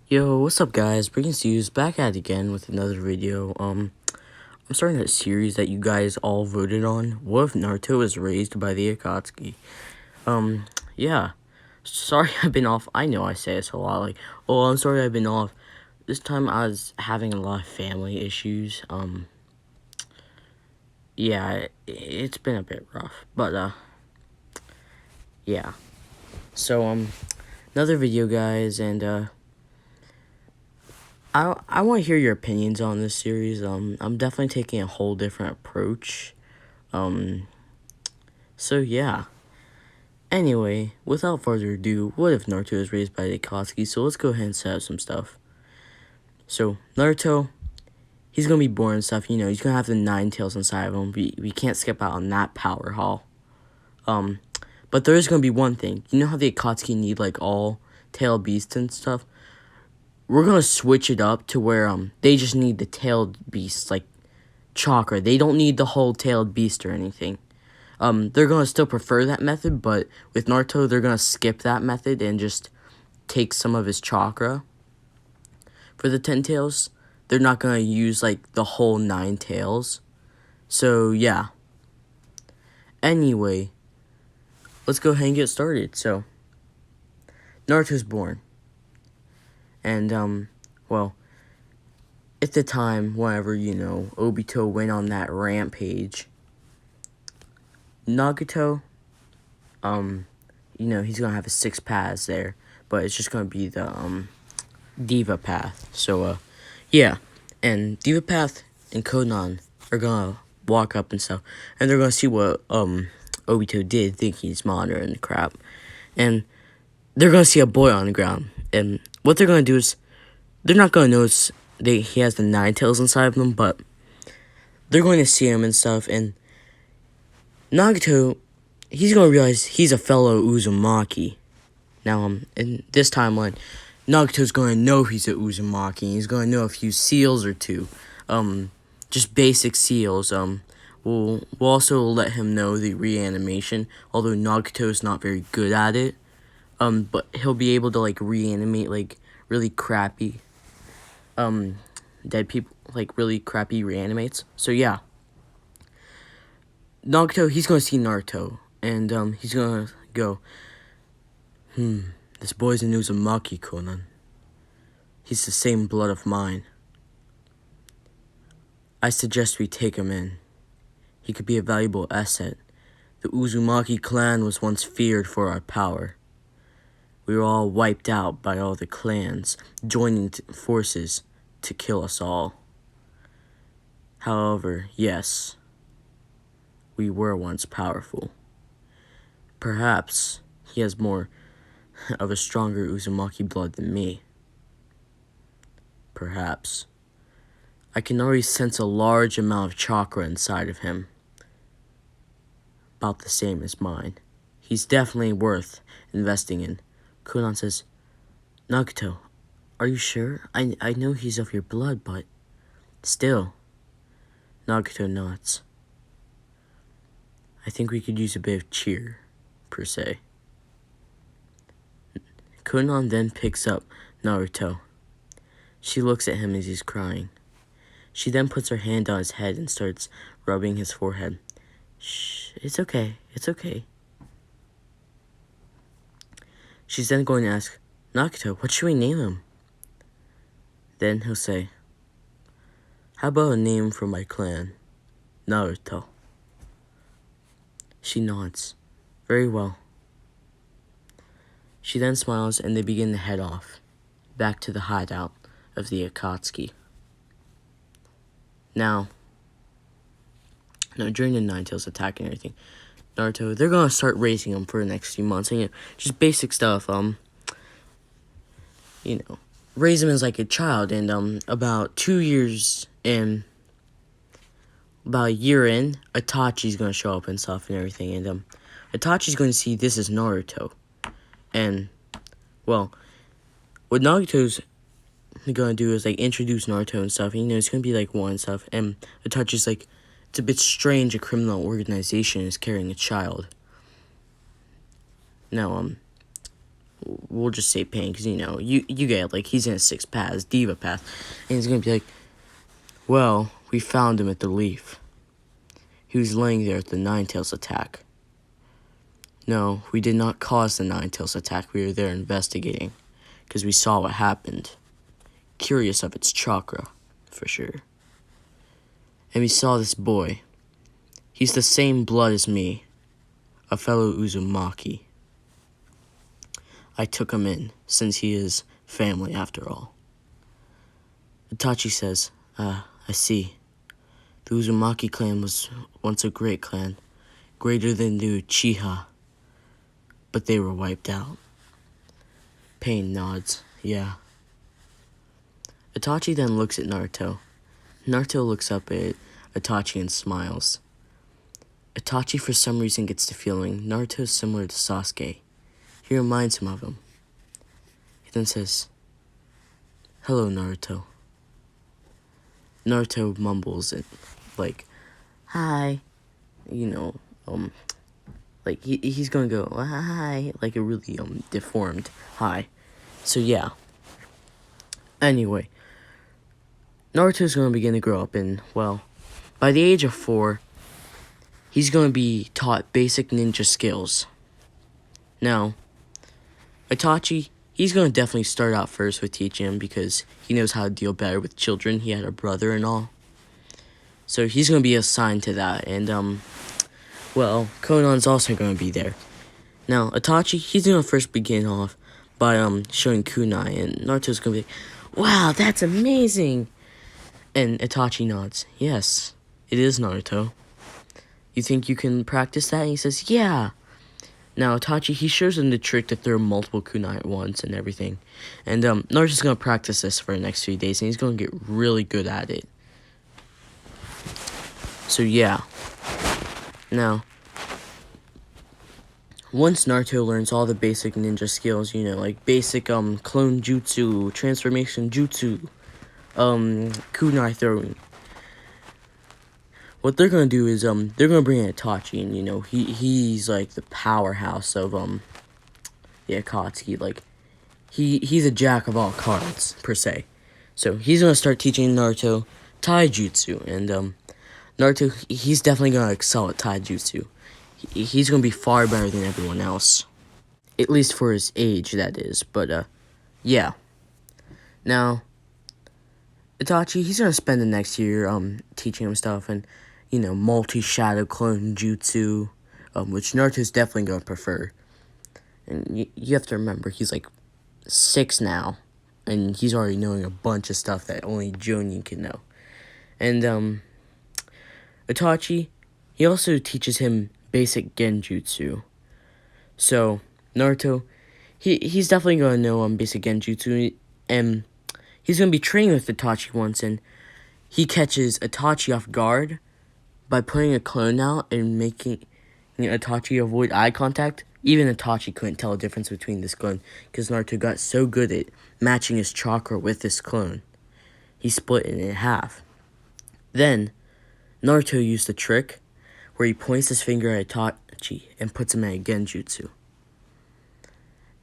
Yo, what's up guys? Bringing Stews back at it again with another video. I'm starting a series that you guys all voted on. What if Naruto is raised by the Akatsuki? Yeah. Sorry I've been off. I know I say this a lot, like, oh, I'm sorry I've been off. This time I was having a lot of family issues. Yeah, it's been a bit rough. But, yeah. So, another video, guys, and, I want to hear your opinions on this series. I'm definitely taking a whole different approach. So yeah. Anyway, without further ado, what if Naruto is raised by the Akatsuki? So let's go ahead and set up some stuff. So, Naruto, he's gonna be born and stuff, you know, he's gonna have the 9 tails inside of him. We can't skip out on that power haul. But there is gonna be one thing. You know how the Akatsuki need, like, all tailed beasts and stuff? We're gonna switch it up to where they just need the tailed beasts, like chakra. They don't need the whole tailed beast or anything. They're gonna still prefer that method, but with Naruto, they're gonna skip that method and just take some of his chakra for the 10 tails. They're not gonna use like the whole 9 tails. So yeah. Anyway, let's go ahead and get started. So Naruto's born. And, well, at the time, whenever, you know, Obito went on that rampage, Nagato, you know, he's gonna have his 6 paths there, but it's just gonna be the, Diva path. So, yeah, and Diva path and Konan are gonna walk up and stuff, and they're gonna see what, Obito did, thinking he's modern and crap, and they're gonna see a boy on the ground, and what they're gonna do is, they're not gonna notice he has the 9 tails inside of him, but they're going to see him and stuff, and Nagato, he's gonna realize he's a fellow Uzumaki. Now, in this timeline, Nagato's gonna know he's a Uzumaki, he's gonna know a few seals or two, just basic seals. We'll also let him know the reanimation, although Nagato's not very good at it. But he'll be able to, like, reanimate, like, really crappy, dead people, like, really crappy reanimates. So, yeah. Nagato, he's gonna see Naruto, and, he's gonna go, this boy's an Uzumaki, Konan. He's the same blood of mine. I suggest we take him in. He could be a valuable asset. The Uzumaki clan was once feared for our power. We were all wiped out by all the clans joining forces to kill us all. However, yes, we were once powerful. Perhaps he has more of a stronger Uzumaki blood than me. Perhaps. I can already sense a large amount of chakra inside of him. About the same as mine. He's definitely worth investing in. Konan says, Nagato, are you sure? I know he's of your blood, but still. Nagato nods. I think we could use a bit of cheer, per se. Konan then picks up Naruto. She looks at him as he's crying. She then puts her hand on his head and starts rubbing his forehead. Shh, it's okay, it's okay. She's then going to ask, Nagato, what should we name him? Then he'll say, how about a name for my clan? Naruto. She nods. Very well. She then smiles and they begin to head off, back to the hideout of the Akatsuki. Now, during the 9 tails attack and everything, Naruto, they're gonna start raising him for the next few months. And, you know, just basic stuff. You know, raise him as like a child. And about 2 years in, about a year in, Itachi's gonna show up and stuff and everything. And Itachi's gonna see this is Naruto. And, well, what Nagato's gonna do is like introduce Naruto and stuff. And, you know, it's gonna be like one and stuff. And Itachi's like, it's a bit strange a criminal organization is carrying a child. Now, we'll just say Pain, because, you get it, like, he's in a 6th path, Diva path, and he's gonna be like, well, we found him at the leaf. He was laying there at the Ninetales attack. No, we did not cause the Ninetales attack, we were there investigating, because we saw what happened. Curious of its chakra, for sure. And we saw this boy. He's the same blood as me, a fellow Uzumaki. I took him in, since he is family after all. Itachi says, I see. The Uzumaki clan was once a great clan, greater than the Uchiha, but they were wiped out. Pain nods, yeah. Itachi then looks at Naruto. Naruto looks up at Itachi and smiles. Itachi for some reason gets the feeling Naruto is similar to Sasuke. He reminds him of him. He then says, hello, Naruto. Naruto mumbles it, like, hi, like, he's gonna go, hi, like a really, deformed hi. So, yeah. Anyway, Naruto's gonna begin to grow up, and, well, by the age of 4, he's gonna be taught basic ninja skills. Now, Itachi, he's gonna definitely start out first with teaching him, because he knows how to deal better with children. He had a brother and all. So he's gonna be assigned to that, and, well, Conan's also gonna be there. Now, Itachi, he's gonna first begin off by, showing kunai, and Naruto's gonna be like, wow, that's amazing! And Itachi nods, yes, it is, Naruto. You think you can practice that? And he says, yeah. Now, Itachi, he shows him the trick to throw multiple kunai at once and everything. And, Naruto's gonna practice this for the next few days, and he's gonna get really good at it. So, yeah. Now, once Naruto learns all the basic ninja skills, like basic, clone jutsu, transformation jutsu, kunai throwing, what they're gonna do is, they're gonna bring in Itachi, and, he's, like, the powerhouse of, the Akatsuki, like, he's a jack of all cards, per se. So, he's gonna start teaching Naruto taijutsu, and, Naruto, he's definitely gonna excel at taijutsu. He's gonna be far better than everyone else. At least for his age, that is, but, yeah. Now, Itachi, he's gonna spend the next year, teaching him stuff, and, multi-shadow clone jutsu, which Naruto's definitely gonna prefer. And you have to remember, he's, like, 6 now, and he's already knowing a bunch of stuff that only Jonin can know. And, Itachi, he also teaches him basic genjutsu. So, Naruto, he's definitely gonna know, basic genjutsu, and he's gonna be training with Itachi once, and he catches Itachi off guard by putting a clone out and making Itachi avoid eye contact. Even Itachi couldn't tell the difference between this clone, because Naruto got so good at matching his chakra with this clone. He split it in half. Then, Naruto used a trick where he points his finger at Itachi and puts him in a genjutsu.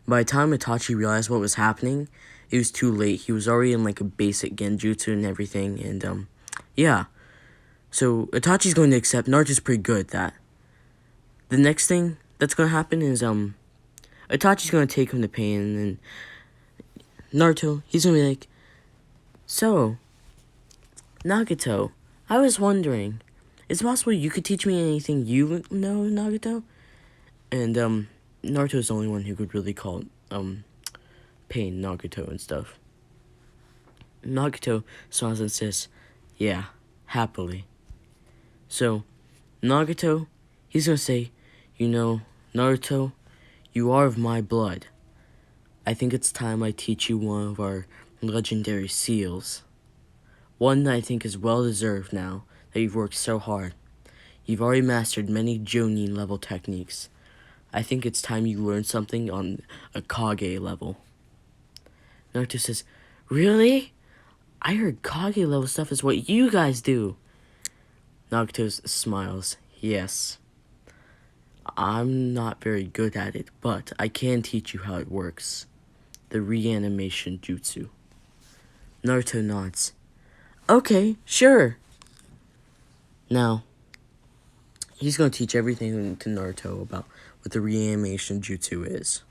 By the time Itachi realized what was happening, it was too late. He was already in, like, a basic genjutsu and everything, and, yeah. So, Itachi's going to accept Naruto's pretty good at that. The next thing that's going to happen is, Itachi's going to take him to Pain, and Naruto, he's going to be like, so, Nagato, I was wondering, is it possible you could teach me anything you know, Nagato? And, Naruto's the only one who could really call, Pain Nagato and stuff. Nagato smiles and says, yeah, happily. So, Nagato, he's gonna say, Naruto, you are of my blood. I think it's time I teach you one of our legendary seals. One that I think is well-deserved now that you've worked so hard. You've already mastered many Jonin level techniques. I think it's time you learn something on a Kage level. Naruto says, really? I heard Kage level stuff is what you guys do. Nagato smiles, yes. I'm not very good at it, but I can teach you how it works. The reanimation jutsu. Naruto nods. Okay, sure. Now, he's going to teach everything to Naruto about what the reanimation jutsu is.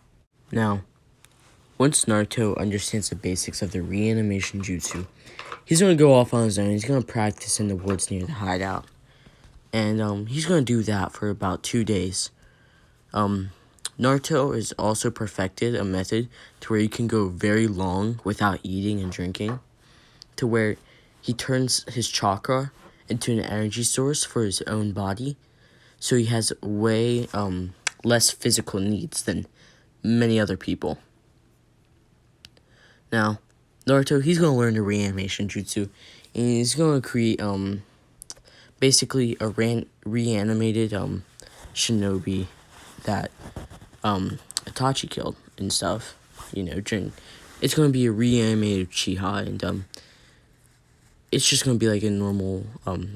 Now, once Naruto understands the basics of the reanimation jutsu, he's going to go off on his own. He's going to practice in the woods near the hideout. And he's going to do that for about 2 days. Naruto has also perfected a method to where you can go very long without eating and drinking, to where he turns his chakra into an energy source for his own body, so he has way less physical needs than many other people. Now, Naruto, he's going to learn the reanimation jutsu, and he's going to create basically a reanimated shinobi that Itachi killed and stuff. It's going to be a reanimated Uchiha, and it's just going to be like a normal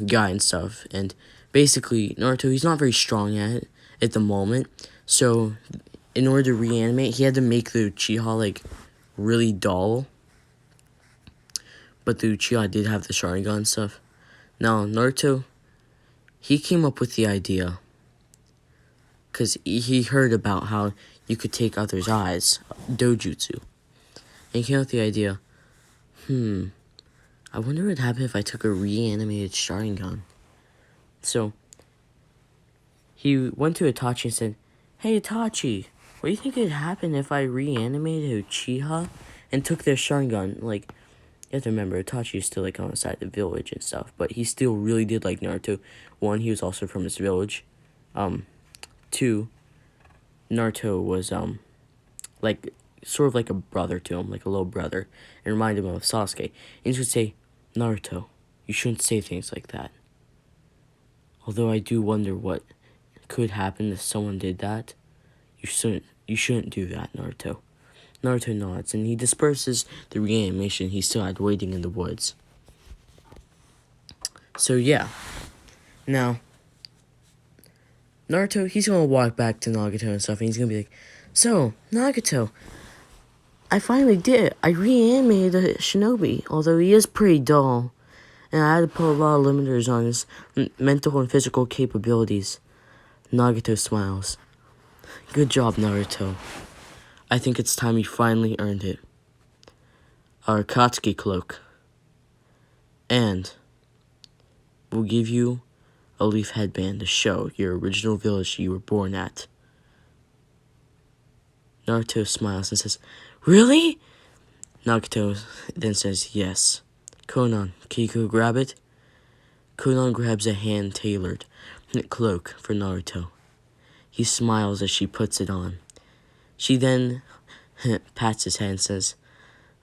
guy and stuff. And basically, Naruto, he's not very strong at the moment. So, in order to reanimate, he had to make the Uchiha, like, really dull. But the Uchiha did have the Sharingan and stuff. Now, Naruto, he came up with the idea because he heard about how you could take others' eyes, dojutsu. And he came up with the idea, I wonder what would happen if I took a reanimated Sharingan. So, he went to Itachi and said, Hey Itachi, what do you think would happen if I reanimated Uchiha and took their Sharingan? Like, you have to remember, Itachi is still, like, on the side of the village and stuff, but he still really did like Naruto. One, he was also from his village. Two, Naruto was, like, sort of like a brother to him, like a little brother, and reminded him of Sasuke. And he would say, Naruto, you shouldn't say things like that. Although I do wonder what could happen if someone did that. You shouldn't do that, Naruto. Naruto nods, and he disperses the reanimation he still had waiting in the woods. So yeah. Now, Naruto, he's gonna walk back to Nagato and stuff, and he's gonna be like, So, Nagato, I finally did it. I reanimated a shinobi, although he is pretty dull. And I had to put a lot of limiters on his mental and physical capabilities. Nagato smiles. Good job, Naruto. I think it's time you finally earned it. Our Akatsuki cloak. And we'll give you a leaf headband to show your original village you were born at. Naruto smiles and says, Really? Nagato then says, Yes. Konan, can you go grab it? Konan grabs a hand-tailored cloak for Naruto. He smiles as she puts it on. She then pats his head and says,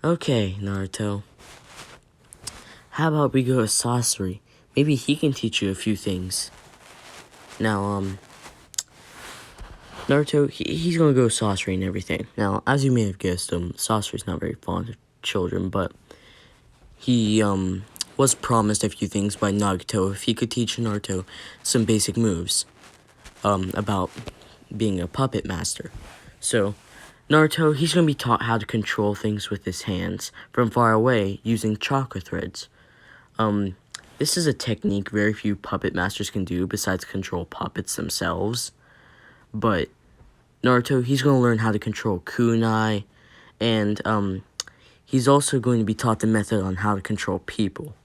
Okay, Naruto. How about we go to Sasori? Maybe he can teach you a few things. Now, Naruto, he's gonna go to Sasori and everything. Now, as you may have guessed, Sasori's not very fond of children, but he, was promised a few things by Nagato if he could teach Naruto some basic moves, about being a puppet master. So, Naruto, he's gonna be taught how to control things with his hands from far away using chakra threads. This is a technique very few puppet masters can do besides control puppets themselves. But Naruto, he's going to learn how to control kunai, and he's also going to be taught the method on how to control people.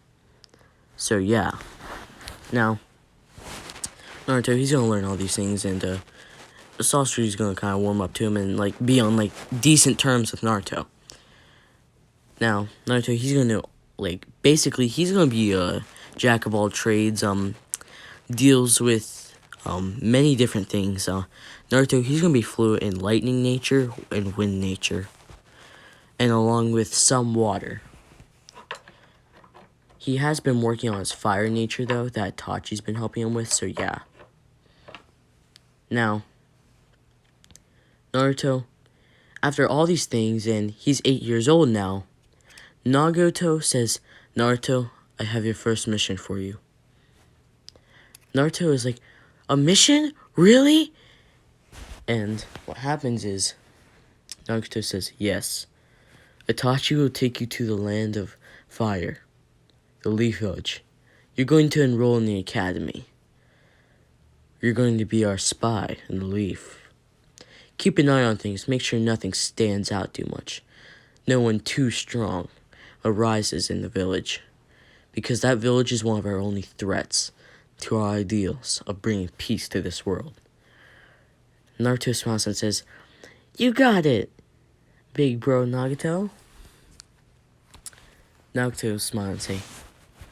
So yeah. Now, Naruto, he's going to learn all these things, and Sasori's going to kind of warm up to him and like be on like decent terms with Naruto. Now, Naruto, he's going to basically he's going to be a jack of all trades, deals with many different things. Naruto, he's going to be fluent in lightning nature and wind nature, and along with some water. He has been working on his fire nature, though, that Itachi's been helping him with, so yeah. Now, Naruto, after all these things, and he's 8 years old now, Nagato says, Naruto, I have your first mission for you. Naruto is like, a mission? Really? And what happens is, Naruto says, yes, Itachi will take you to the land of fire, the Leaf Village. You're going to enroll in the academy. You're going to be our spy in the Leaf. Keep an eye on things, make sure nothing stands out too much. No one too strong arises in the village, because that village is one of our only threats to our ideals of bringing peace to this world. Naruto smiles and says, you got it, big bro Nagato. Naruto smiles and says,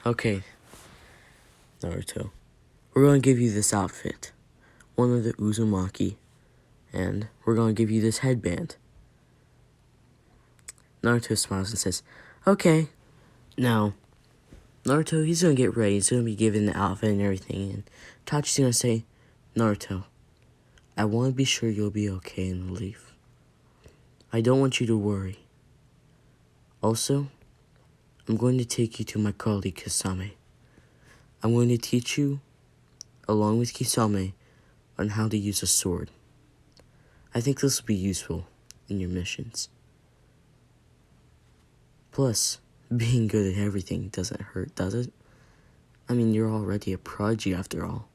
okay, Naruto, we're going to give you this outfit, one of the Uzumaki, and we're going to give you this headband. Naruto smiles and says, okay. Now, Naruto, he's going to get ready. He's going to be given the outfit and everything. And Tachi's going to say, Naruto, I want to be sure you'll be okay in the Leaf. I don't want you to worry. Also, I'm going to take you to my colleague Kisame. I'm going to teach you, along with Kisame, on how to use a sword. I think this will be useful in your missions. Plus, being good at everything doesn't hurt, does it? I mean, you're already a prodigy after all.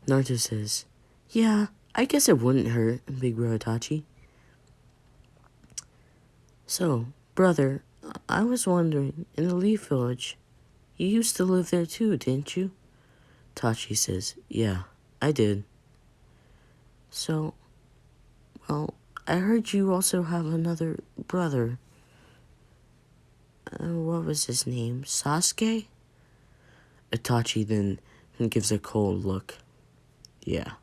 Naruto says, yeah, I guess it wouldn't hurt, big bro Itachi. So, brother, I was wondering, in the Leaf Village, you used to live there too, didn't you? Tachi says, yeah, I did. So, well, I heard you also have another brother. What was his name? Sasuke? Itachi then gives a cold look. Yeah,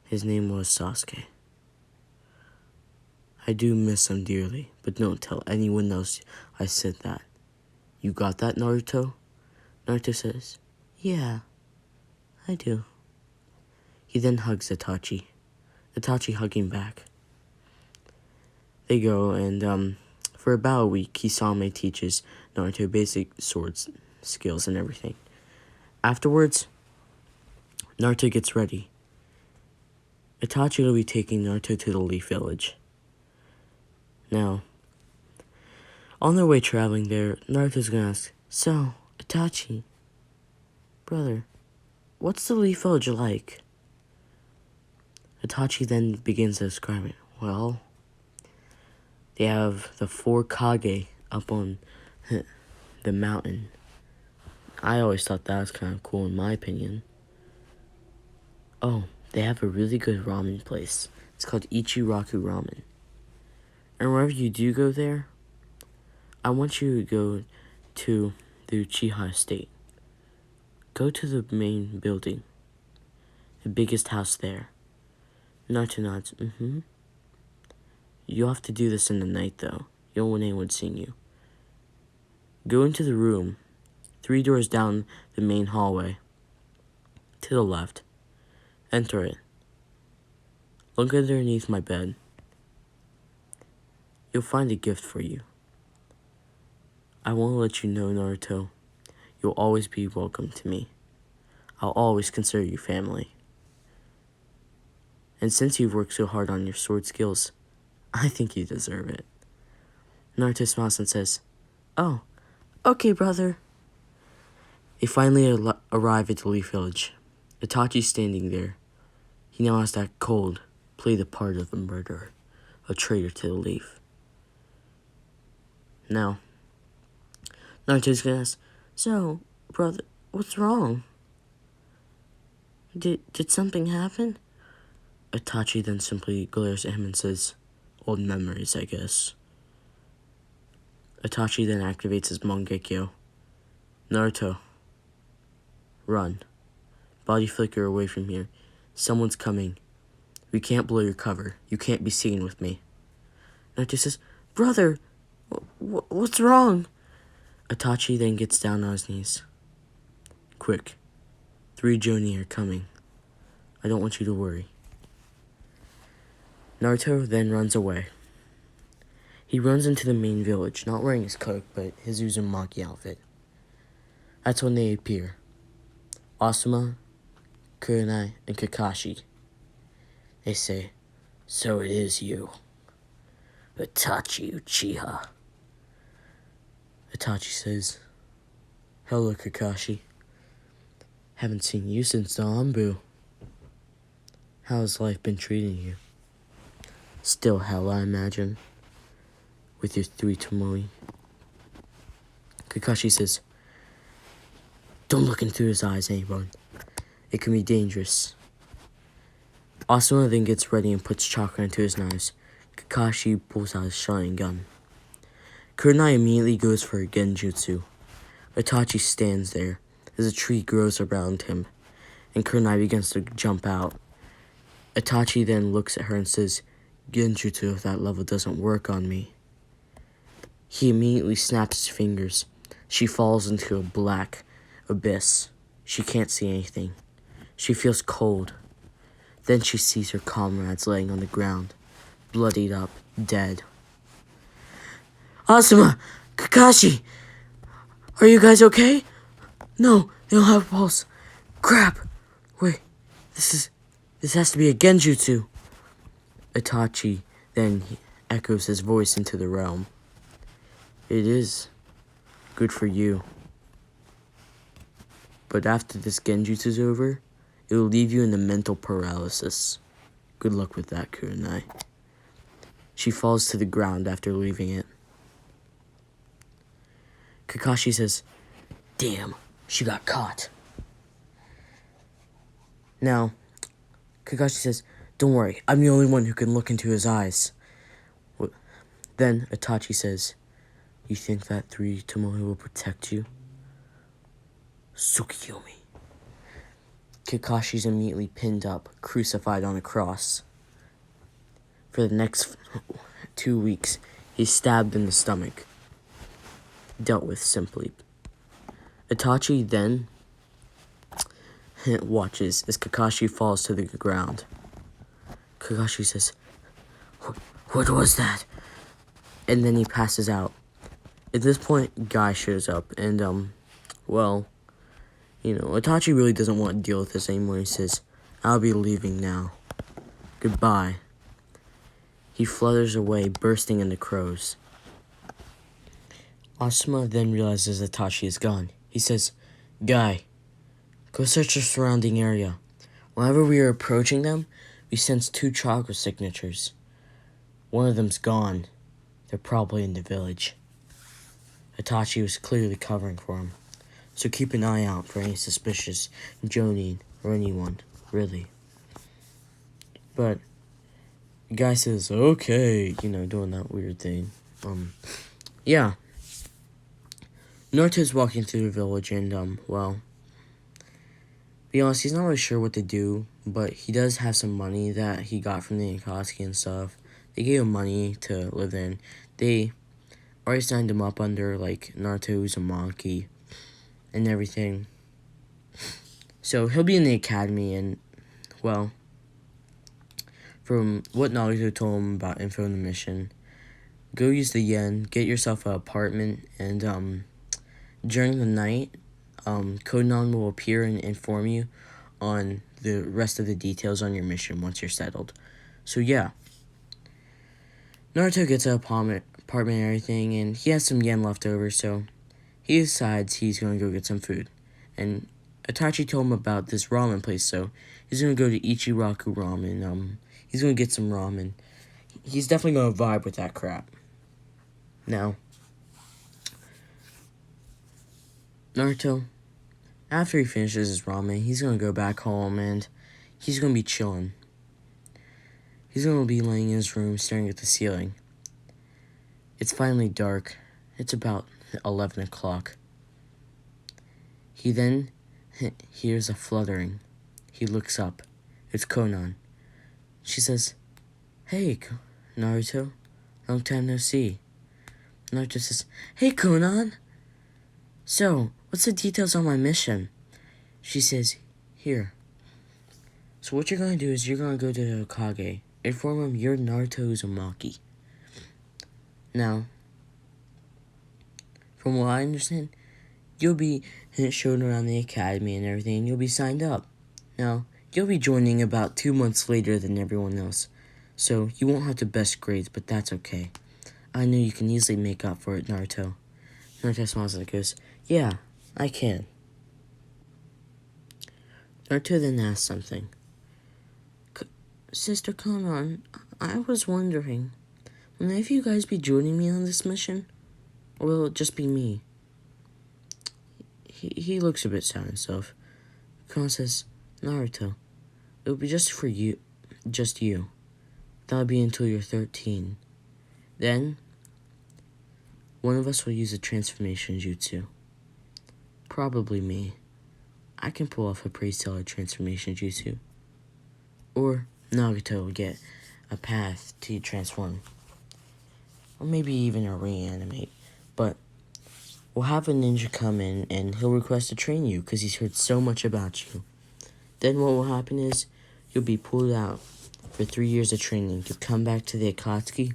his name was Sasuke. I do miss him dearly, but don't tell anyone else I said that. You got that, Naruto? Naruto says, yeah, I do. He then hugs Itachi. Itachi hugging back. They go, and for about a week, Kisame teaches Naruto basic swords skills and everything. Afterwards, Naruto gets ready. Itachi will be taking Naruto to the Leaf Village. Now, on their way traveling there, Naruto's gonna ask, so, Itachi, brother, what's the Leaf Village like? Itachi then begins to describe it. Well, they have the 4 Kage up on the mountain. I always thought that was kind of cool in my opinion. Oh, they have a really good ramen place. It's called Ichiraku Ramen. And wherever you do go there, I want you to go to the Uchiha estate. Go to the main building. The biggest house there. Naruto nods. You'll have to do this in the night, though. You don't want anyone seeing you. Go into the room. 3 doors down the main hallway. To the left. Enter it. Look underneath my bed. You'll find a gift for you. I want to let you know, Naruto, you'll always be welcome to me. I'll always consider you family. And since you've worked so hard on your sword skills, I think you deserve it. Naruto smiles and says, oh, okay, brother. They finally arrive at the Leaf Village. Itachi's standing there. He now has that cold, play the part of a murderer, a traitor to the Leaf. Now, Naruto's gonna ask, so, brother, what's wrong? Did something happen? Itachi then simply glares at him and says, old memories, I guess. Itachi then activates his Mangekyo. Naruto, run. Body flicker away from here. Someone's coming. We can't blow your cover. You can't be seen with me. Naruto says, brother, what's wrong? Itachi then gets down on his knees. Quick. 3 Jonin are coming. I don't want you to worry. Naruto then runs away. He runs into the main village, not wearing his cloak, but his Uzumaki outfit. That's when they appear. Asuma, Kurenai, and Kakashi. They say, "So it is you, Itachi Uchiha." Itachi says, "Hello, Kakashi. Haven't seen you since the Anbu. How has life been treating you?" "Still hell, I imagine, with your 3 Tomoe." Kakashi says, "Don't look into his eyes, anyone. It can be dangerous." Asuma then gets ready and puts chakra into his knives. Kakashi pulls out his shining gun. Kunai immediately goes for a genjutsu. Itachi stands there as a tree grows around him, and Kunai begins to jump out. Itachi then looks at her and says, "Genjutsu of that level doesn't work on me." He immediately snaps his fingers. She falls into a black abyss. She can't see anything. She feels cold. Then she sees her comrades laying on the ground, bloodied up, dead. "Asuma! Kakashi! Are you guys okay?" "No, they don't have a pulse. Crap! Wait, this has to be a genjutsu." Itachi then echoes his voice into the realm. "It is. Good for you. But after this genjutsu is over, it will leave you in the mental paralysis. Good luck with that, Kunai." She falls to the ground after leaving it. Kakashi says, "Damn, she got caught." Now, Kakashi says, "Don't worry, I'm the only one who can look into his eyes." Then Itachi says, "You think that 3 Tomoe will protect you?" "Tsukiyomi." Kakashi's immediately pinned up, crucified on a cross. For the next 2 weeks, he's stabbed in the stomach. Dealt with simply. Itachi then watches as Kakashi falls to the ground. Kakashi says, "What was that?" And then he passes out. At this point, Guy shows up, and, Itachi really doesn't want to deal with this anymore. He says, "I'll be leaving now. Goodbye." He flutters away, bursting into crows. Asuma then realizes Itachi is gone. He says, "Guy, go search the surrounding area. Whenever we are approaching them, we sense 2 chakra signatures. One of them's gone. They're probably in the village." Itachi was clearly covering for him, so keep an eye out for any suspicious Jonin or anyone, really. But the guy says, "Okay," doing that weird thing. Yeah. Naruto's walking through the village and, be honest, he's not really sure what to do, but he does have some money that he got from the Akatsuki and stuff. They gave him money to live in. They already signed him up under, Naruto Uzumaki and everything. So he'll be in the academy, and, from what Naruto told him about info in the mission, go use the yen, get yourself an apartment, and, during the night, Konan will appear and inform you on the rest of the details on your mission once you're settled. So yeah. Naruto gets an apartment and everything, and he has some yen left over, so he decides he's going to go get some food. And Itachi told him about this ramen place, so he's going to go to Ichiraku Ramen. He's going to get some ramen. He's definitely going to vibe with that crap. Now, Naruto, after he finishes his ramen, he's going to go back home and he's going to be chilling. He's going to be laying in his room staring at the ceiling. It's finally dark. It's about 11 o'clock. He then hears a fluttering. He looks up. It's Konan. She says, "Hey, Naruto. Long time no see." Naruto says, "Hey, Konan. So, what's the details on my mission?" She says, "Here. So what you're going to do is you're going to go to Hokage. Inform him you're Naruto Uzumaki. Now, from what I understand, you'll be shown around the academy and everything, and you'll be signed up. Now, You'll be joining about 2 months later than everyone else, so you won't have the best grades, but that's okay. I know you can easily make up for it, Naruto. Naruto smiles and goes, yeah, I can. Naruto then asks something. Sister Konan, I was wondering, will any of you guys be joining me on this mission? Or will it just be me? He looks a bit sad himself. Konan says, Naruto, it will be just you. That'll be until you're 13. Then, one of us will use a transformation jutsu. Probably me. I can pull off a pretty stellar transformation jutsu. Or Nagato will get a path to transform. Or maybe even a reanimate. But we'll have a ninja come in and he'll request to train you because he's heard so much about you. Then what will happen is you'll be pulled out for 3 years of training to come back to the Akatsuki.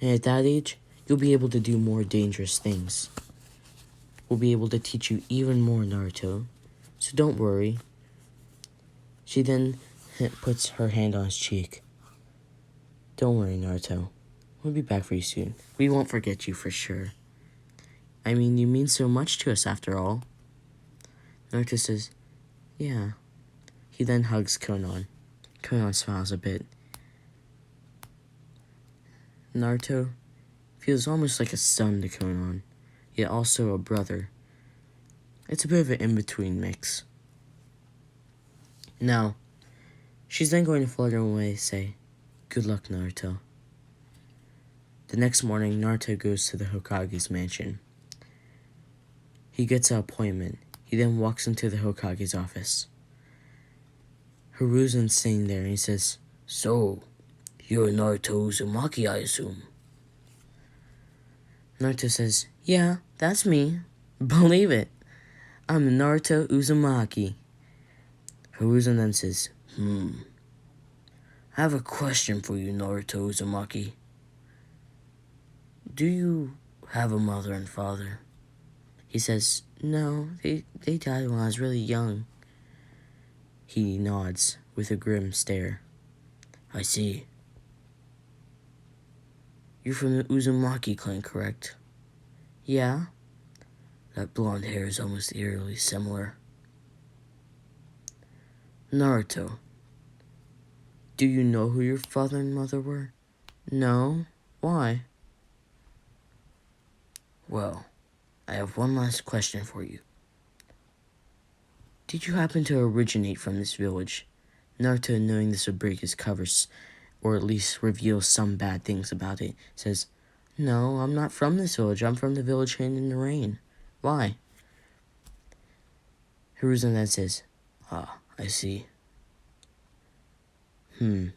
And at that age, you'll be able to do more dangerous things. We'll be able to teach you even more, Naruto. So don't worry. She then puts her hand on his cheek. Don't worry, Naruto. We'll be back for you soon. We won't forget you for sure. I mean, you mean so much to us after all. Naruto says, yeah. He then hugs Konan. Konan smiles a bit. Naruto feels almost like a son to Konan, yet also a brother. It's a bit of an in-between mix. Now, she's then going to flutter away and say, good luck, Naruto. The next morning, Naruto goes to the Hokage's mansion. He gets an appointment. He then walks into the Hokage's office. Hiruzen's sitting there and he says, so, you're Naruto Uzumaki, I assume. Naruto says, yeah, that's me. Believe it. I'm Naruto Uzumaki. Hiruzen then says, I have a question for you, Naruto Uzumaki. Do you have a mother and father? He says, no, they died when I was really young. He nods with a grim stare. I see. You're from the Uzumaki clan, correct? Yeah. That blonde hair is almost eerily similar. Naruto, do you know who your father and mother were? No. Why? Well, I have one last question for you. Did you happen to originate from this village? Naruto, knowing this would break his covers, or at least reveal some bad things about it, says, no, I'm not from this village. I'm from the village hidden in the rain. Why? Hiruzen then says, I see. I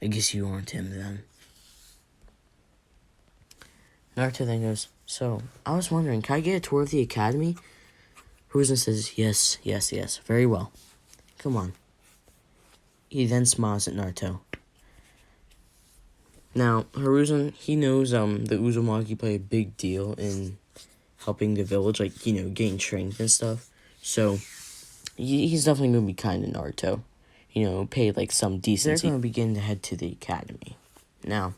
guess you aren't him then. Naruto then goes, so, I was wondering, can I get a tour of the academy? Hiruzen says, yes, very well. Come on. He then smiles at Naruto. Now, Hiruzen, he knows the Uzumaki play a big deal in helping the village, gain strength and stuff. So, he's definitely going to be kind to Naruto. Pay, some decency. They're going to begin to head to the academy. Now,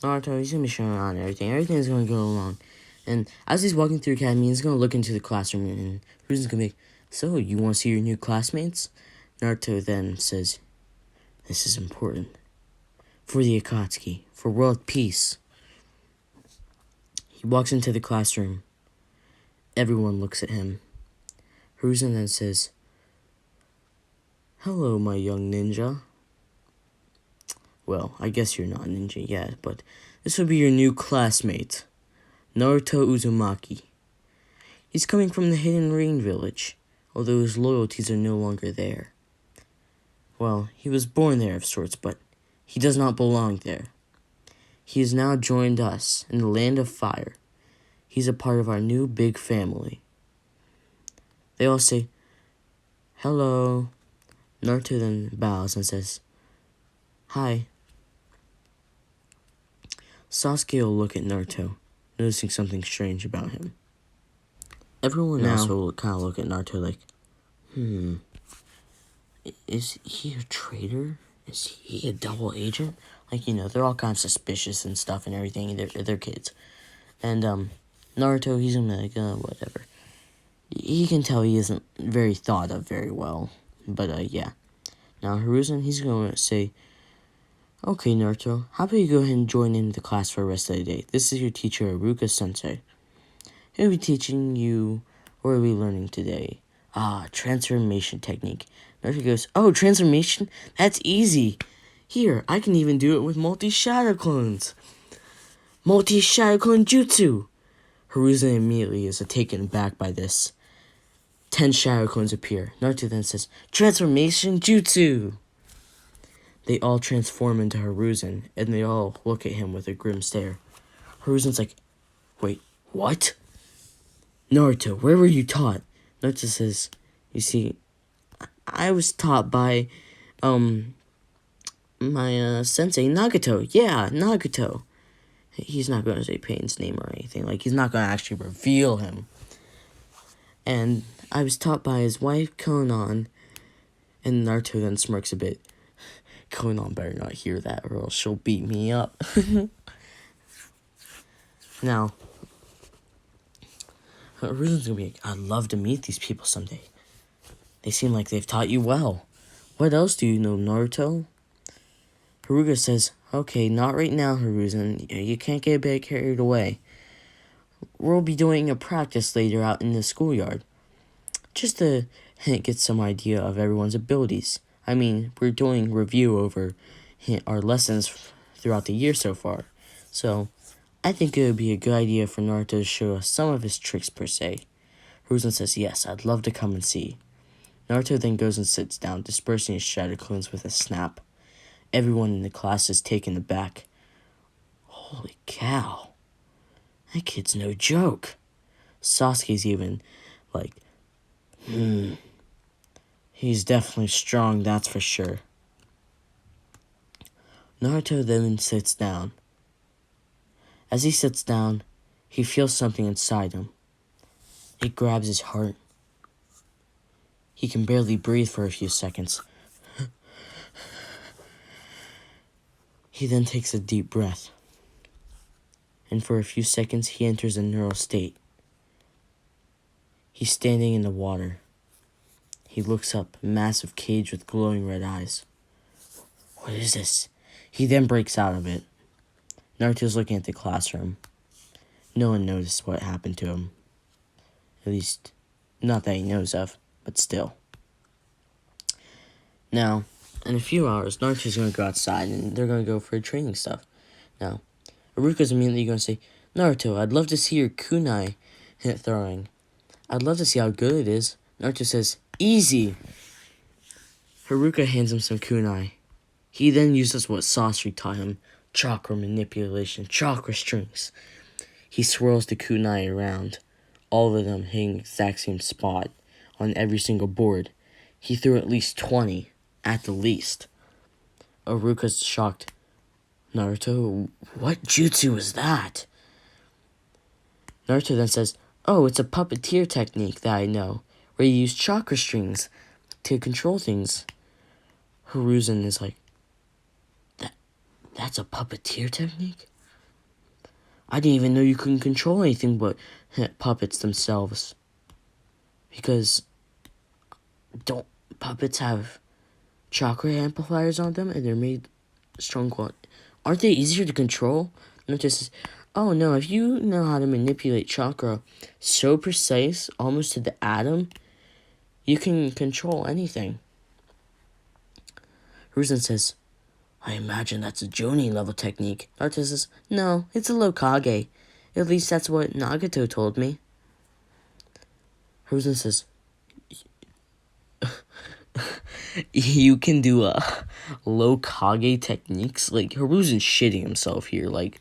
Naruto, he's going to be showing around everything. Everything's going to go along. And as he's walking through the academy, he's going to look into the classroom, and Hiruzen's going to be like, so, you want to see your new classmates? Naruto then says, this is important. For the Akatsuki, for world peace. He walks into the classroom. Everyone looks at him. Hiruzen then says, hello, my young ninja. Well, I guess you're not a ninja yet, but this will be your new classmate, Naruto Uzumaki. He's coming from the Hidden Rain Village, although his loyalties are no longer there. Well, he was born there of sorts, but he does not belong there. He has now joined us in the Land of Fire. He's a part of our new big family. They all say, hello. Naruto then bows and says, hi. Sasuke will look at Naruto, noticing something strange about him. Everyone else will kind of look at Naruto like, is he a traitor? Is he a double agent? Like, they're all kind of suspicious and stuff and everything. They're kids. And, Naruto, he's gonna be like, whatever. He can tell he isn't very thought of very well. But, yeah. Now, Hiruzen, he's gonna say, okay, Naruto, how about you go ahead and join in the class for the rest of the day? This is your teacher, Iruka-sensei. He'll be teaching you, what are we learning today? Transformation technique. Naruto goes, oh, transformation? That's easy. Here, I can even do it with multi-shadow clones. Multi-shadow clone jutsu. Hiruzen immediately is taken aback by this. 10 shadow clones appear. Naruto then says, transformation jutsu. They all transform into Hiruzen, and they all look at him with a grim stare. Hiruzen's like, wait, what? Naruto, where were you taught? Naruto says, you see, I was taught by, my, sensei, Nagato. Yeah, Nagato. He's not going to say Pain's name or anything. Like, he's not going to actually reveal him. And I was taught by his wife, Konan. And Naruto then smirks a bit. Konan better not hear that, or else she'll beat me up. Now, Hiruzen's gonna be like, I'd love to meet these people someday. They seem like they've taught you well. What else do you know, Naruto? Haruka says, okay, not right now, Hiruzen. You can't get a bit carried away. We'll be doing a practice later out in the schoolyard. Just to get some idea of everyone's abilities. I mean, we're doing review over our lessons throughout the year so far. So, I think it would be a good idea for Naruto to show us some of his tricks per se. Hiruzen says, yes, I'd love to come and see. Naruto then goes and sits down, dispersing his shadow clones with a snap. Everyone in the class is taken aback. Holy cow. That kid's no joke. Sasuke's even like, he's definitely strong, that's for sure. Naruto then sits down. As he sits down, he feels something inside him. It grabs his heart. He can barely breathe for a few seconds. He then takes a deep breath. And for a few seconds, he enters a neural state. He's standing in the water. He looks up, a massive cage with glowing red eyes. What is this? He then breaks out of it. Naruto's looking at the classroom. No one noticed what happened to him. At least, not that he knows of, but still. Now, in a few hours, Naruto's going to go outside and they're going to go for training stuff. Now, Iruka's immediately going to say, Naruto, I'd love to see your kunai throwing. I'd love to see how good it is. Naruto says, easy. Haruka hands him some kunai. He then uses what Sasori taught him, chakra manipulation, chakra strings. He swirls the kunai around, all of them hitting the exact same spot on every single board. He threw at least 20, at the least. Haruka's shocked. Naruto, what jutsu is that? Naruto then says, oh, it's a puppeteer technique that I know, where you use chakra strings to control things. Hiruzen is like, that's a puppeteer technique? I didn't even know you couldn't control anything but puppets themselves. Because don't puppets have chakra amplifiers on them and they're made strong? Aren't they easier to control? Naruto says, oh no, if you know how to manipulate chakra so precise, almost to the atom, you can control anything. Hiruzen says, I imagine that's a Jonin level technique. Naruto says, no, it's a Lokage. At least that's what Nagato told me. Hiruzen says, you can do Lokage techniques? Like, Hiruzen's shitting himself here. Like,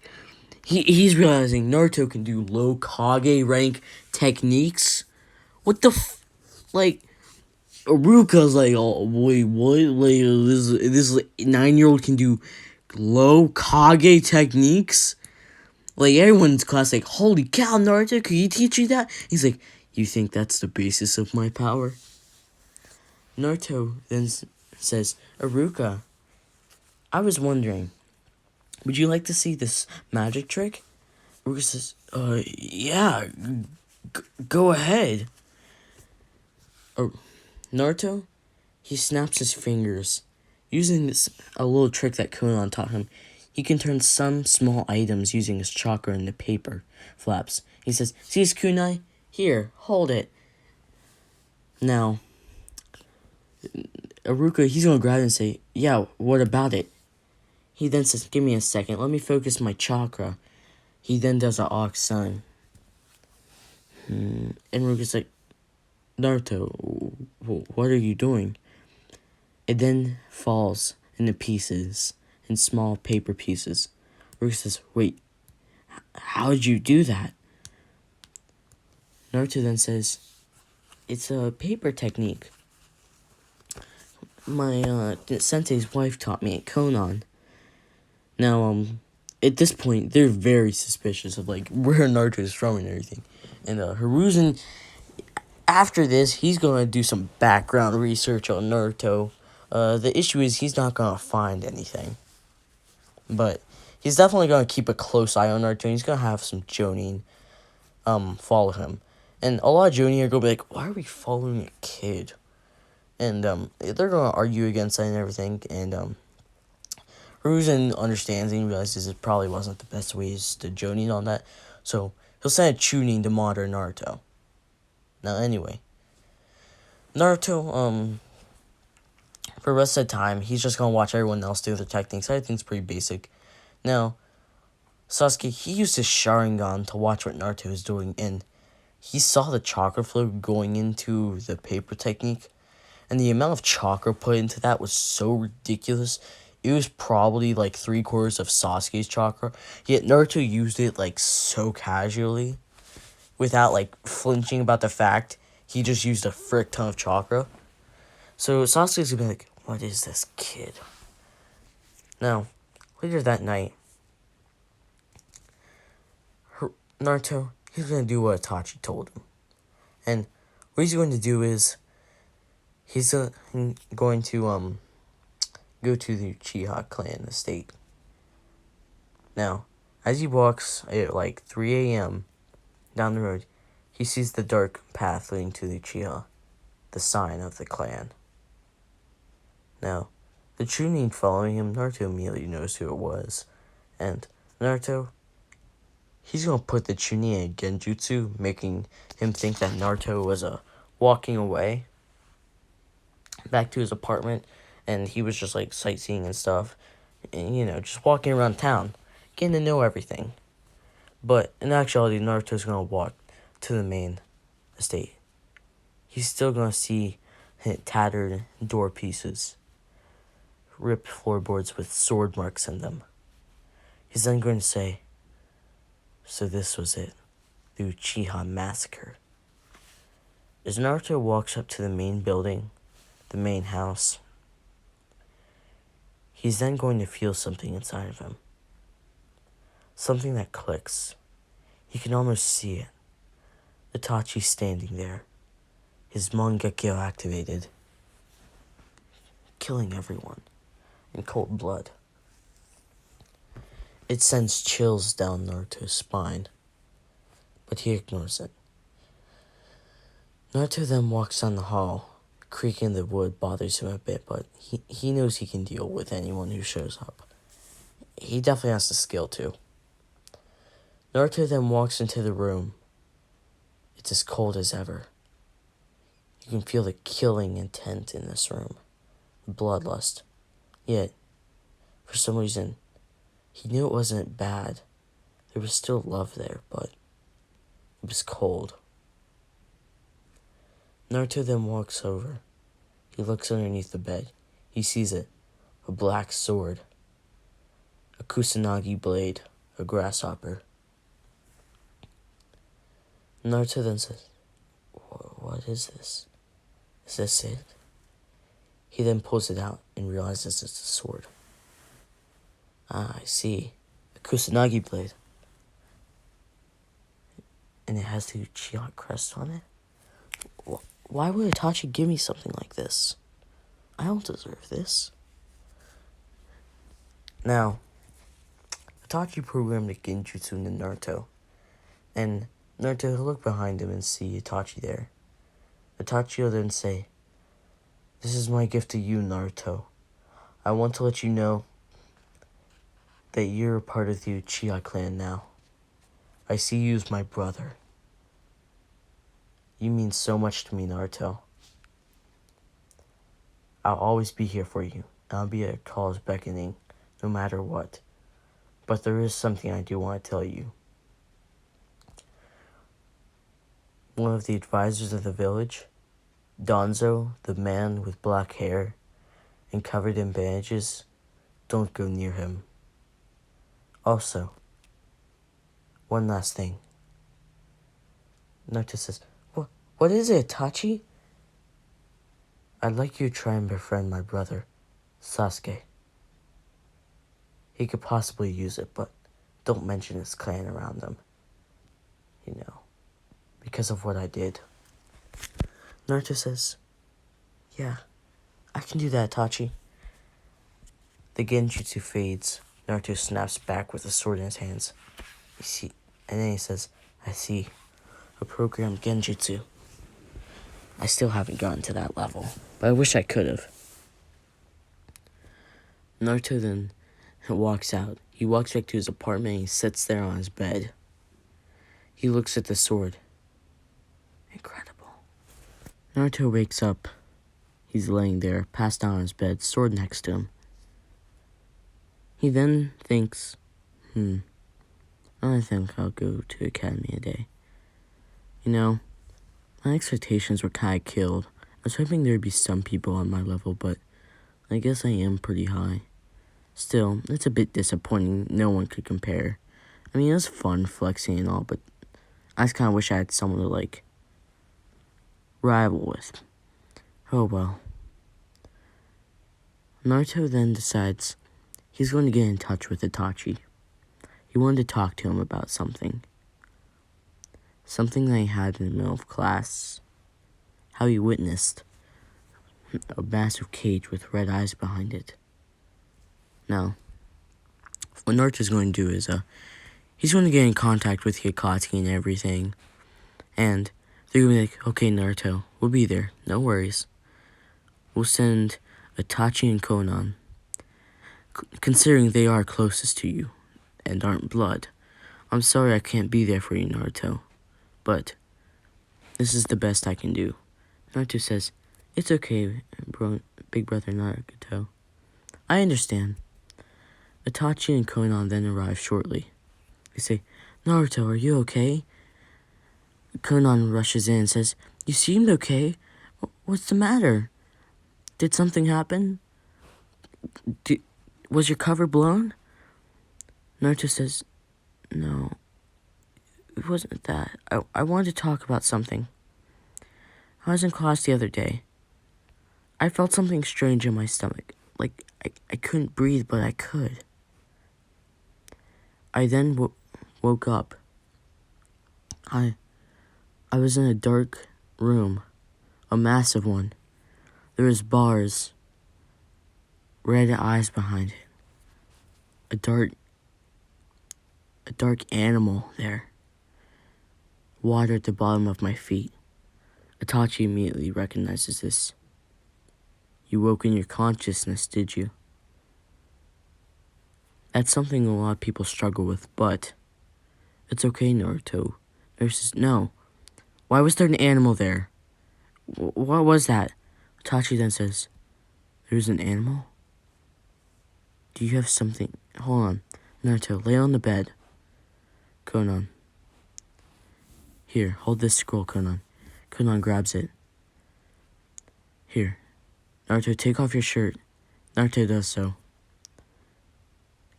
he's realizing Naruto can do Lokage rank techniques? What the like, Aruka's like, oh, wait, what? Like, this 9-year-old can do Lokage techniques? Like, everyone's class like, holy cow, Naruto, could he teach you that? He's like, you think that's the basis of my power? Naruto then says, Aruka, I was wondering, would you like to see this magic trick? Aruka says, yeah, go ahead. Naruto, he snaps his fingers. Using a little trick that Conan taught him, he can turn some small items using his chakra into paper flaps. He says, see this kunai? Here, hold it. Now, Aruka, he's going to grab it and say, yeah, what about it? He then says, give me a second, let me focus my chakra. He then does an ox sign. And Aruka's like, Naruto, what are you doing? It then falls into pieces, in small paper pieces. Aruka says, wait, how did you do that? Naruto then says, it's a paper technique. My sensei's wife taught me at Konan. Now, at this point, they're very suspicious of, like, where Naruto is from and everything. And, Hiruzen, after this, he's gonna do some background research on Naruto. The issue is he's not gonna find anything. But he's definitely gonna keep a close eye on Naruto, and he's gonna have some Jonin, follow him. And a lot of Jonin are gonna be like, why are we following a kid? And, they're gonna argue against that and everything, and, Hiruzen understands and realizes it probably wasn't the best ways to Jonin on that, so he'll send a Chunin to monitor Naruto. Now, anyway, Naruto, for the rest of the time, he's just gonna watch everyone else do their techniques. I think it's pretty basic. Now, Sasuke, he used his Sharingan to watch what Naruto was doing, and he saw the chakra flow going into the paper technique, and the amount of chakra put into that was so ridiculous. It was probably like 3/4 of Sasuke's chakra, yet Naruto used it like so casually, without like flinching about the fact he just used a frick ton of chakra. So Sasuke's gonna be like, what is this kid? Now, later that night, Naruto, he's gonna do what Itachi told him. And what he's going to do is, he's going to, go to the Uchiha clan estate. Now, as he walks at like 3 a.m. down the road, he sees the dark path leading to the Uchiha, the sign of the clan. Now, the Chunin following him, Naruto immediately knows who it was. And Naruto, he's gonna put the Chunin in Genjutsu, making him think that Naruto was walking away back to his apartment, and he was just like sightseeing and stuff, and just walking around town, getting to know everything. But in actuality, Naruto's gonna walk to the main estate. He's still gonna see tattered door pieces, ripped floorboards with sword marks in them. He's then going to say, so this was it, the Uchiha massacre. As Naruto walks up to the main building, the main house, he's then going to feel something inside of him. Something that clicks. He can almost see it. Itachi standing there, his Mangekyo activated, killing everyone in cold blood. It sends chills down Naruto's spine, but he ignores it. Naruto then walks down the hall. Creaking the wood bothers him a bit, but he knows he can deal with anyone who shows up. He definitely has the skill too. Naruto then walks into the room. It's as cold as ever. You can feel the killing intent in this room, the bloodlust. Yet, for some reason, he knew it wasn't bad. There was still love there, but it was cold. Naruto then walks over. He looks underneath the bed. He sees it. A black sword. A kusanagi blade. A grasshopper. Naruto then says, what is this? Is this it? He then pulls it out and realizes it's a sword. Ah, I see. A kusanagi blade. And it has the Uchiha crest on it? Why would Itachi give me something like this? I don't deserve this. Now, Itachi programmed the genjutsu into Naruto, and Naruto will look behind him and see Itachi there. Itachi will then say, "This is my gift to you, Naruto. I want to let you know that you're a part of the Uchiha clan now. I see you as my brother. You mean so much to me, Naruto. I'll always be here for you. I'll be at a call's beckoning, no matter what. But there is something I do want to tell you. One of the advisors of the village, Donzo, the man with black hair and covered in bandages, don't go near him. Also, one last thing." Naruto says, What is it, Itachi?" "I'd like you to try and befriend my brother, Sasuke. He could possibly use it, but don't mention his clan around him. Because of what I did." Naruto says, "Yeah, I can do that, Itachi." The genjutsu fades. Naruto snaps back with a sword in his hands. And then he says, "I see. A programmed genjutsu. I still haven't gotten to that level, but I wish I could have." Naruto then walks out. He walks back to his apartment and he sits there on his bed. He looks at the sword. Incredible. Naruto wakes up. He's laying there, passed out on his bed, sword next to him. He then thinks, I think I'll go to academy a day. My expectations were kind of killed. I was hoping there'd be some people on my level, but I guess I am pretty high. Still, it's a bit disappointing no one could compare. It was fun flexing and all, but I just kind of wish I had someone to, rival with. Oh well. Naruto then decides he's going to get in touch with Itachi. He wanted to talk to him about something. Something that he had in the middle of class. How he witnessed a massive cage with red eyes behind it. Now, what Naruto's going to do is, he's going to get in contact with Akatsuki and everything. And they're going to be like, "Okay, Naruto, we'll be there. No worries. We'll send Itachi and Konan. Considering they are closest to you and aren't blood. I'm sorry I can't be there for you, Naruto. But this is the best I can do." Naruto says, "It's okay, big brother Naruto. I understand." Itachi and Konan then arrive shortly. They say, "Naruto, are you okay?" Konan rushes in and says, "You seemed okay. What's the matter? Did something happen? Was your cover blown?" Naruto says, "No, it wasn't that. I wanted to talk about something. I was in class the other day. I felt something strange in my stomach. Like, I couldn't breathe, but I could. I then woke up. I was in a dark room, a massive one. There was bars, red eyes behind it. A dark animal there. Water at the bottom of my feet." Itachi immediately recognizes this. "You woke in your consciousness, did you?" That's something a lot of people struggle with, but it's okay, Naruto. Naruto says, "No. Why was there an animal there? What was that?" Itachi then says, "There's an animal? Do you have something? Hold on. Naruto, lay on the bed." Konan. "Here, hold this scroll, Konan." Konan grabs it. "Here. Naruto, take off your shirt." Naruto does so.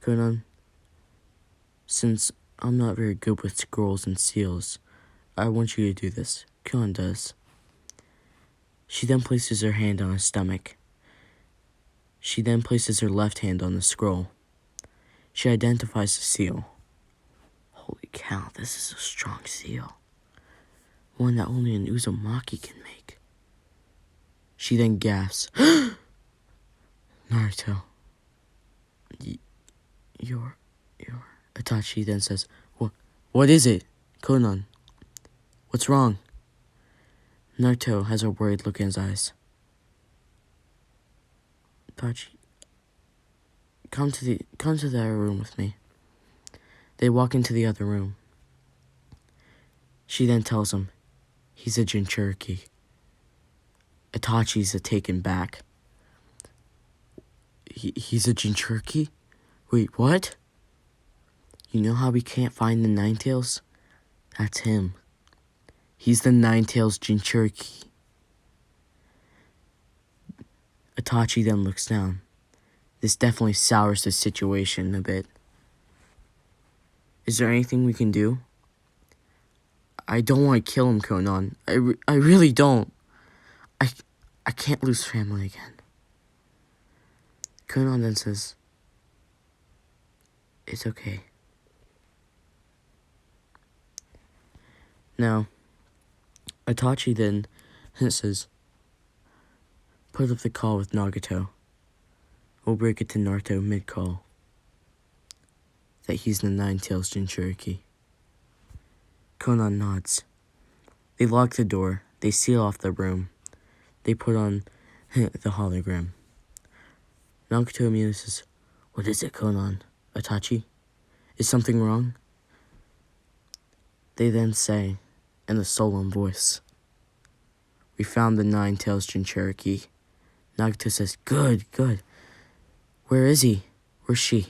Konan, since I'm not very good with scrolls and seals, I want you to do this. Konan does. She then places her hand on his stomach. She then places her left hand on the scroll. She identifies the seal. Holy cow, this is a strong seal. One that only an Uzumaki can make. She then gasps. Naruto, you're... Itachi then says, What is it? Conan, what's wrong? Naruto has a worried look in his eyes. Itachi, come to the other room with me. They walk into the other room. She then tells him he's a Jinchuriki. Itachi's taken back. He's a Jinchuriki? Wait, what? You know how we can't find the Ninetales? That's him. He's the Ninetales Jinchuriki. Itachi then looks down. This definitely sours the situation a bit. Is there anything we can do? I don't want to kill him, Conan. I really don't. I can't lose family again. Conan then says, it's okay. Now, Itachi then says, put up the call with Nagato. We'll break it to Naruto mid-call that he's the Ninetales Jinchuriki. Conan nods. They lock the door. They seal off the room. They put on the hologram. Nagato immediately says, what is it, Conan? Itachi? Is something wrong? They then say, in a solemn voice, we found the Ninetales Jinchuriki. Nagato says, good. Where is he? Where's she?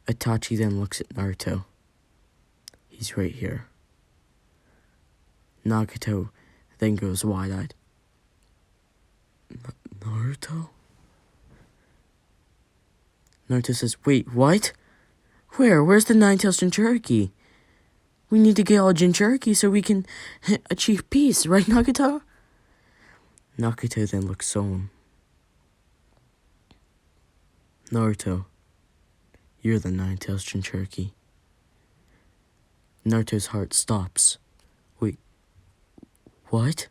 Itachi then looks at Naruto. He's right here. Nagato then goes wide-eyed. Naruto? Naruto says, wait, what? Where's the Ninetales Jinchuriki? We need to get all Jinchuriki so we can achieve peace, right, Nagato? Nagato then looks solemn. Naruto, you're the Ninetales Jinchuriki. Naruto's heart stops. Wait, what?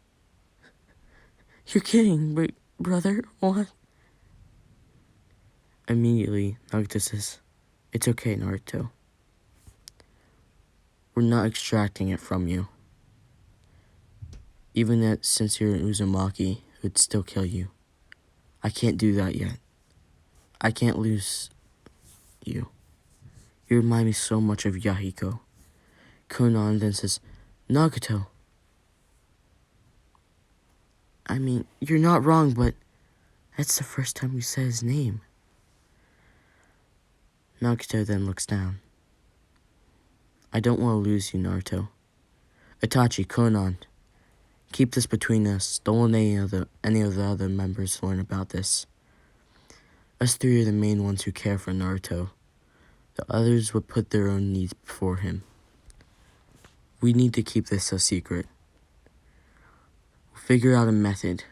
You're kidding, brother, what? Immediately, Nagato says, it's okay, Naruto. We're not extracting it from you. Even that, since you're an Uzumaki, it would still kill you. I can't do that yet. I can't lose you. You remind me so much of Yahiko. Conan then says, Nagato. I mean, you're not wrong, but that's the first time we said his name. Nagato then looks down. I don't want to lose you, Naruto. Itachi, Conan, keep this between us. Don't let any of the other members learn about this. Us three are the main ones who care for Naruto. The others would put their own needs before him. We need to keep this a secret. We'll figure out a method.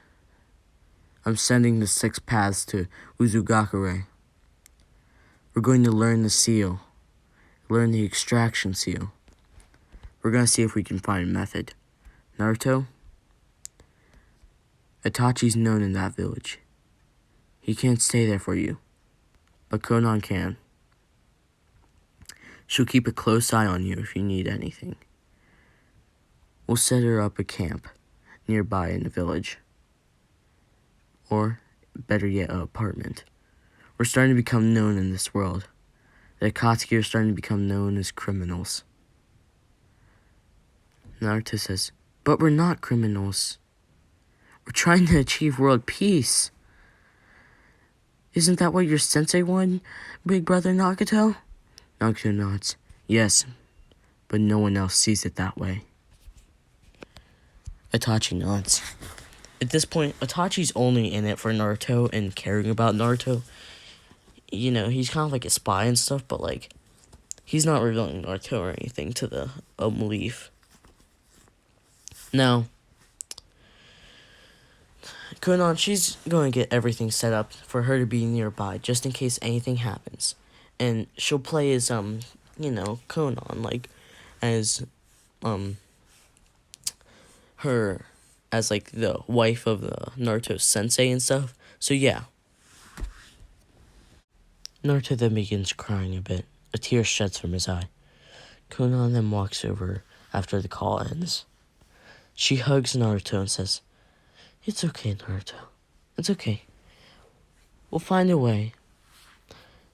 I'm sending the 6 paths to Uzugakure. We're going to learn the seal. Learn the extraction seal. We're going to see if we can find a method. Naruto? Itachi's known in that village. He can't stay there for you. But Conan can. She'll keep a close eye on you if you need anything. We'll set her up a camp nearby in the village. Or, better yet, an apartment. We're starting to become known in this world. The Akatsuki are starting to become known as criminals. Naruto says, but we're not criminals. We're trying to achieve world peace. Isn't that what your sensei wanted, big brother Nagato? Nagato nods. Yes, but no one else sees it that way. Itachi nods. At this point, Itachi's only in it for Naruto and caring about Naruto. You know, he's kind of like a spy and stuff, but like, he's not revealing Naruto or anything to the Leaf. Now, Conan, she's going to get everything set up for her to be nearby, just in case anything happens. And she'll play as, Conan, like, as, her as like the wife of the Naruto sensei and stuff. So yeah. Naruto then begins crying a bit. A tear sheds from his eye. Konan then walks over after the call ends. She hugs Naruto and says, "It's okay, Naruto. It's okay. We'll find a way.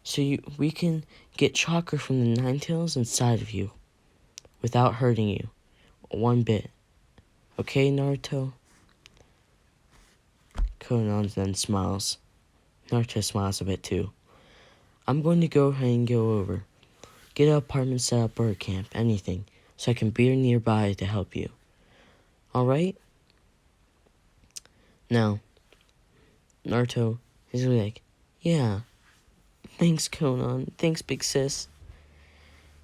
So we can get chakra from the Nine Tails inside of you without hurting you one bit. Okay, Naruto?" Konan then smiles. Naruto smiles a bit too. "I'm going to go ahead and go over. Get an apartment set up or a camp, anything, so I can be nearby to help you. Alright?" Now, Naruto is really like, "Yeah, thanks, Konan. Thanks, big sis."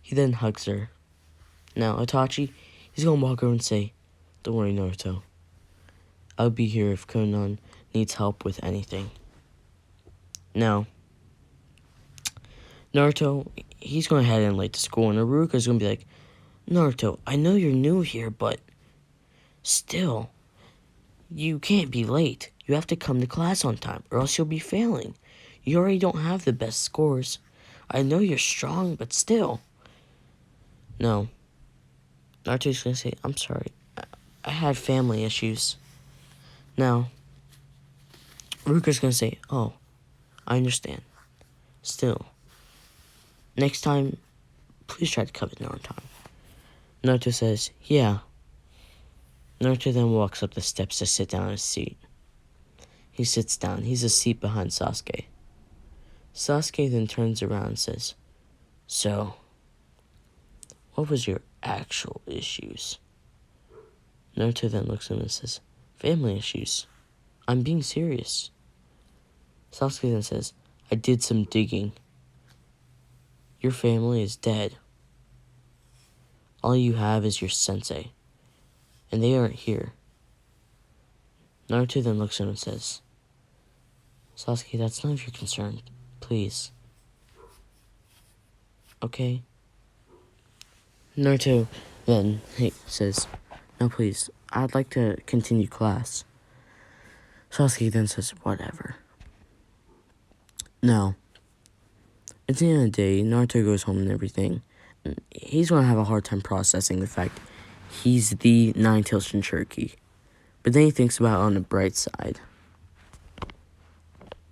He then hugs her. Now, Itachi, he's gonna walk over and say, "Don't worry, Naruto. I'll be here if Konan needs help with anything." Now, Naruto, he's gonna head in late to school, and Iruka's gonna be like, "Naruto, I know you're new here, but still, you can't be late. You have to come to class on time, or else you'll be failing. You already don't have the best scores. I know you're strong, but still." No. Naruto's gonna say, "I'm sorry. I had family issues." Now, Ruka's gonna say, "Oh, I understand. Still, next time, please try to come in on time." Naruto says, "Yeah." Naruto then walks up the steps to sit down in his seat. He sits down. He's a seat behind Sasuke. Sasuke then turns around and says, "So, what was your actual issues?" Naruto then looks at him and says, "Family issues. I'm being serious." Sasuke then says, "I did some digging. Your family is dead. All you have is your sensei, and they aren't here." Naruto then looks at him and says, "Sasuke, that's none of your concern. Please. Okay?" Naruto then says, "No, please. I'd like to continue class." Sasuke then says, "Whatever." Now, at the end of the day, Naruto goes home and everything. And he's going to have a hard time processing the fact he's the Nine-Tailed Jinchuriki. But then he thinks about it on the bright side.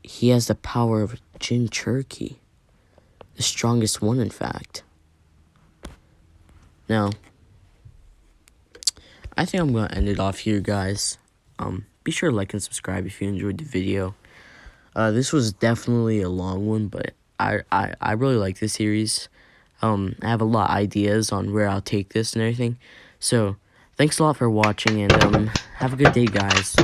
He has the power of Jinchuriki. The strongest one, in fact. Now, I think I'm going to end it off here, guys. Be sure to like and subscribe if you enjoyed the video. This was definitely a long one, but I really like this series. I have a lot of ideas on where I'll take this and everything. So, thanks a lot for watching, and have a good day, guys.